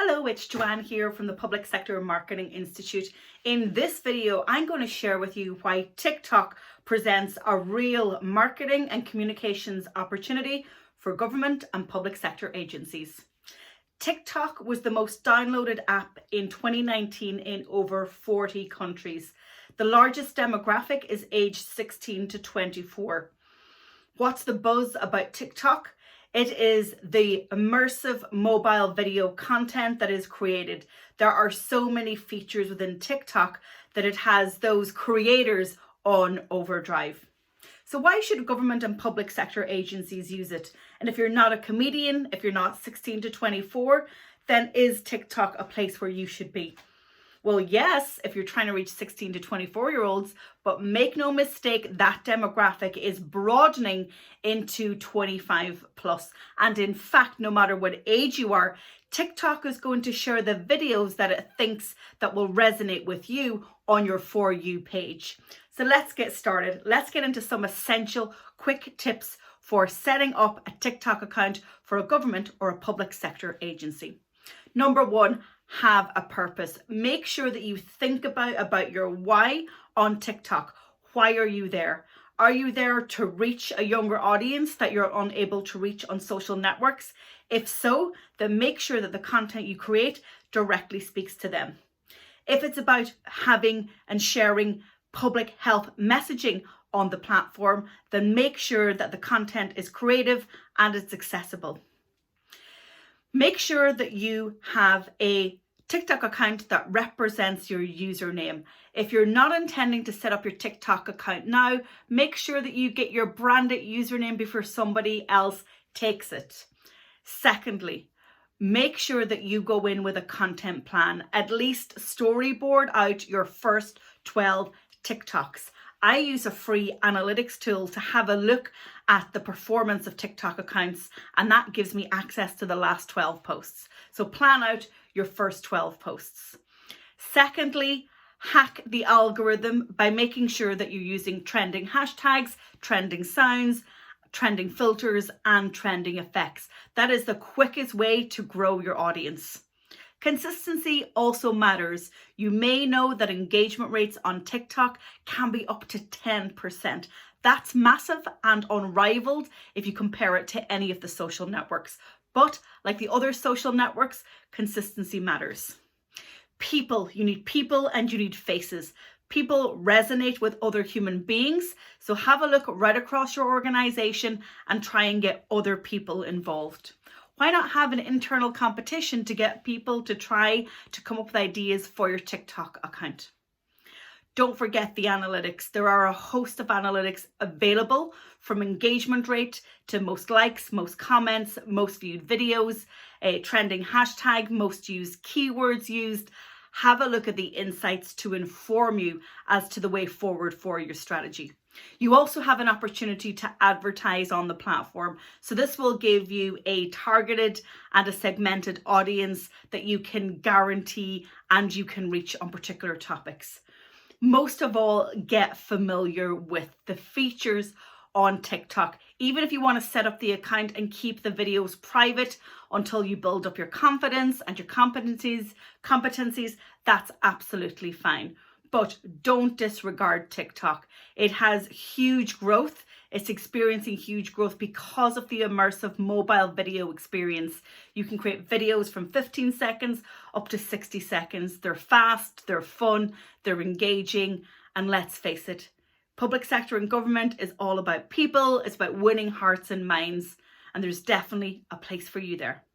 Hello, it's Joanne here from the Public Sector Marketing Institute. In this video, I'm going to share with you why TikTok presents a real marketing and communications opportunity for government and public sector agencies. TikTok was the most downloaded app in 2019 in over 40 countries. The largest demographic is aged 16 to 24. What's the buzz about TikTok? It is the immersive mobile video content that is created. There are so many features within TikTok that it has those creators on overdrive. So why should government and public sector agencies use it? And if you're not a comedian, if you're not 16 to 24, then is TikTok a place where you should be? Well, yes, if you're trying to reach 16 to 24-year-olds, but make no mistake, that demographic is broadening into 25 plus. And in fact, no matter what age you are, TikTok is going to share the videos that it thinks that will resonate with you on your For You page. So let's get started. Let's get into some essential quick tips for setting up a TikTok account for a government or a public sector agency. Number one, have a purpose. Make sure that you think about your why on TikTok. Why are you there? Are you there to reach a younger audience that you're unable to reach on social networks? If so, then make sure that the content you create directly speaks to them. If it's about having and sharing public health messaging on the platform, then make sure that the content is creative and it's accessible. Make sure that you have a TikTok account that represents your username. If you're not intending to set up your TikTok account now, make sure that you get your branded username before somebody else takes it. Secondly, make sure that you go in with a content plan. At least storyboard out your first 12 TikToks. I use a free analytics tool to have a look at the performance of TikTok accounts, and that gives me access to the last 12 posts. So plan out your first 12 posts. Secondly, hack the algorithm by making sure that you're using trending hashtags, trending sounds, trending filters, and trending effects. That is the quickest way to grow your audience. Consistency also matters. You may know that engagement rates on TikTok can be up to 10%. That's massive and unrivaled if you compare it to any of the social networks. But like the other social networks, consistency matters. People, you need people and you need faces. People resonate with other human beings. So have a look right across your organization and try and get other people involved. Why not have an internal competition to get people to try to come up with ideas for your TikTok account? Don't forget the analytics. There are a host of analytics available, from engagement rate to most likes, most comments, most viewed videos, a trending hashtag, most used keywords used. Have a look at the insights to inform you as to the way forward for your strategy. You also have an opportunity to advertise on the platform. So this will give you a targeted and a segmented audience that you can guarantee and you can reach on particular topics. Most of all, get familiar with the features on TikTok. Even if you want to set up the account and keep the videos private until you build up your confidence and your competencies, that's absolutely fine. But don't disregard TikTok. It has huge growth. It's experiencing huge growth because of the immersive mobile video experience. You can create videos from 15 seconds up to 60 seconds. They're fast, they're fun, they're engaging, and let's face it, public sector and government is all about people. It's about winning hearts and minds, and there's definitely a place for you there.